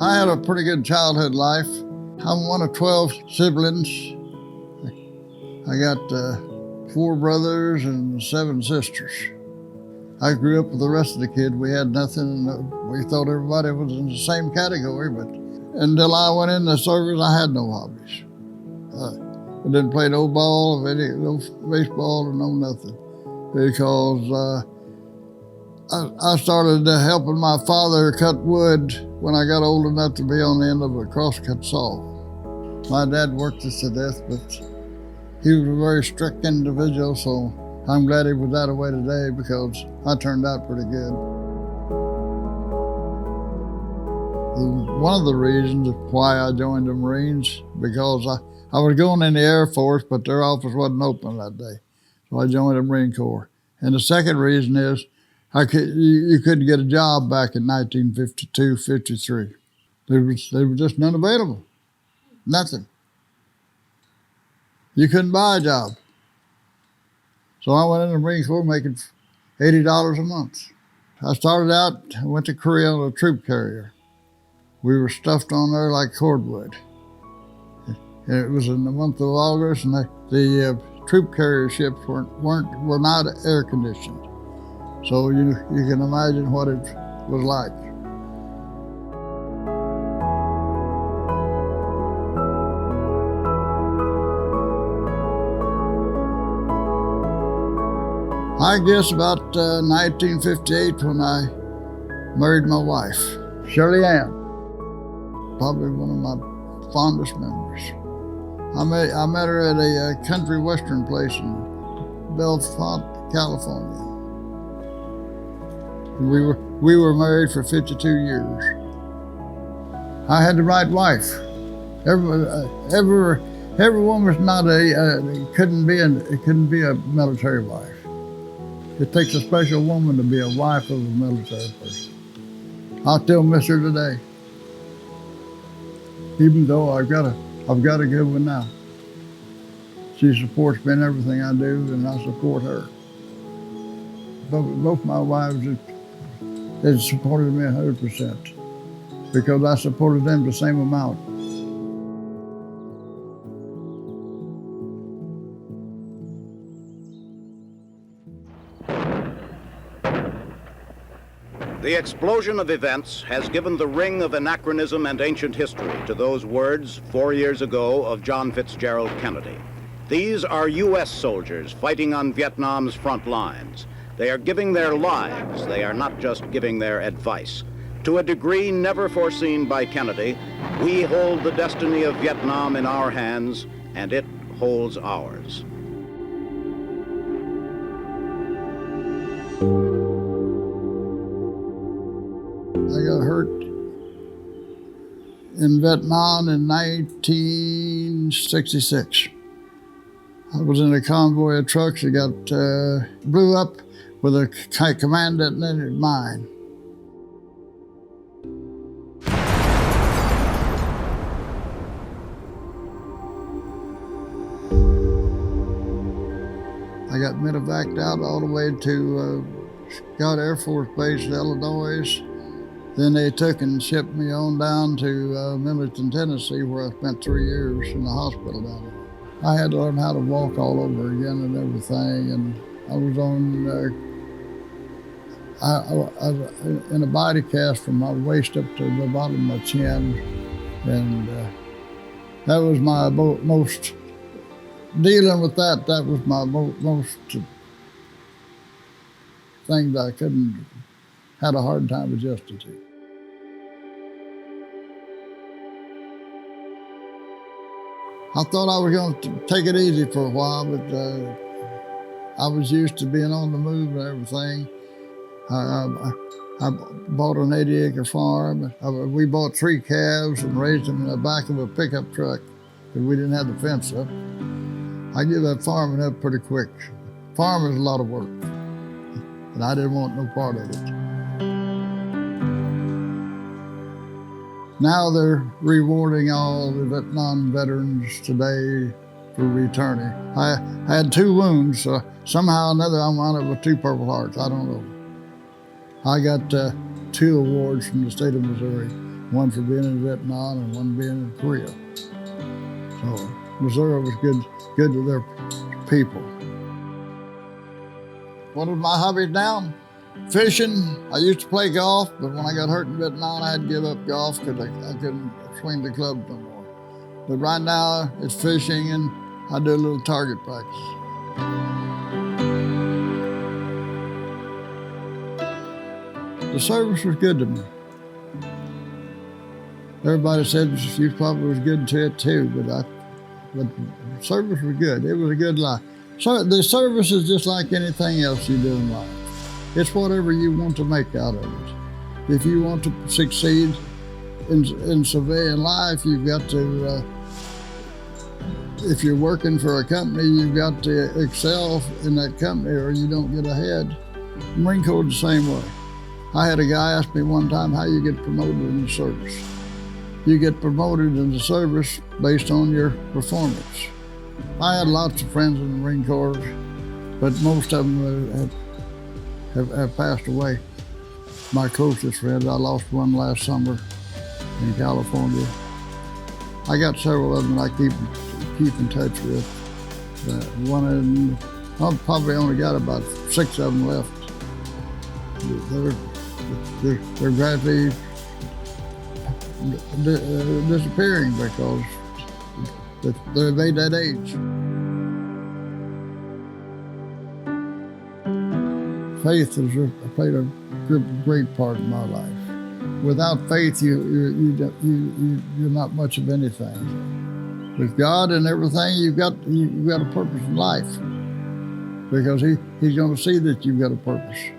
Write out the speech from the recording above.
I had a pretty good childhood life. I'm one of 12 siblings. I got 4 brothers and 7 sisters. I grew up with the rest of the kids. We had nothing. We thought everybody was in the same category, but until I went in the service, I had no hobbies. I didn't play no ball, no baseball, or no nothing, because I started helping my father cut wood when I got old enough to be on the end of a crosscut saw. My dad worked us to death, but he was a very strict individual, so I'm glad he was that away today because I turned out pretty good. One of the reasons why I joined the Marines, because I was going in the Air Force, but their office wasn't open that day. So I joined the Marine Corps. And the second reason is you couldn't get a job back in 1952, 53. There was just none available. Nothing. You couldn't buy a job. So I went in the Marine Corps making $80 a month. I started out, I went to Korea on a troop carrier. We were stuffed on there like cordwood. And it was in the month of August, and the troop carrier ships were not air conditioned. So you can imagine what it was like. I guess about 1958 when I married my wife, Shirley Ann. Probably one of my fondest memories. I met her at a country western place in Bellefonte, California. We were married for 52 years. I had the right wife. Every woman's not couldn't be a military wife. It takes a special woman to be a wife of a military person. I still miss her today, even though I've got a good one now. She supports me in everything I do, and I support her. Both my wives have supported me 100% because I supported them the same amount. The explosion of events has given the ring of anachronism and ancient history to those words 4 years ago of John Fitzgerald Kennedy. These are U.S. soldiers fighting on Vietnam's front lines. They are giving their lives. They are not just giving their advice. To a degree never foreseen by Kennedy, we hold the destiny of Vietnam in our hands, and it holds ours. I got hurt in Vietnam in 1966. I was in a convoy of trucks that got blew up with a command detonated mine. I got medevaced out all the way to Scott Air Force Base, Illinois. Then they took and shipped me on down to Millington, Tennessee, where I spent 3 years in the hospital down there. I had to learn how to walk all over again and everything, and I was on, I was in a body cast from my waist up to the bottom of my chin, and that was my most, dealing with that was my most thing that I had a hard time adjusting to. I thought I was going to take it easy for a while, but I was used to being on the move and everything. I bought an 80-acre farm. We bought 3 calves and raised them in the back of a pickup truck because we didn't have the fence up. I give that farming up pretty quick. Farming is a lot of work, and I didn't want no part of it. Now they're rewarding all the Vietnam veterans today for returning. I had 2 wounds, so somehow or another I wound up with 2 Purple Hearts. I don't know. I got 2 awards from the state of Missouri. one for being in Vietnam and one being in Korea. So Missouri was good to their people. What was my hobby now? Fishing. I used to play golf, but when I got hurt in Vietnam, I had to give up golf because I couldn't swing the club no more. But right now, it's fishing, and I do a little target practice. The service was good to me. Everybody said you probably was good to it too, but the service was good. It was a good life. So the service is just like anything else you do in life. It's whatever you want to make out of it. If you want to succeed in civilian life, you've got to, if you're working for a company, you've got to excel in that company or you don't get ahead. Marine Corps is the same way. I had a guy ask me one time how you get promoted in the service. You get promoted in the service based on your performance. I had lots of friends in the Marine Corps, but most of them have passed away. My closest friends, I lost one last summer in California. I got several of them that I keep in touch with. One of them, I probably only got about 6 of them left. They're gradually disappearing because they're made that age. Faith has played a great part in my life. Without faith, you're not much of anything. With God and everything, you've got a purpose in life because He's going to see that you've got a purpose.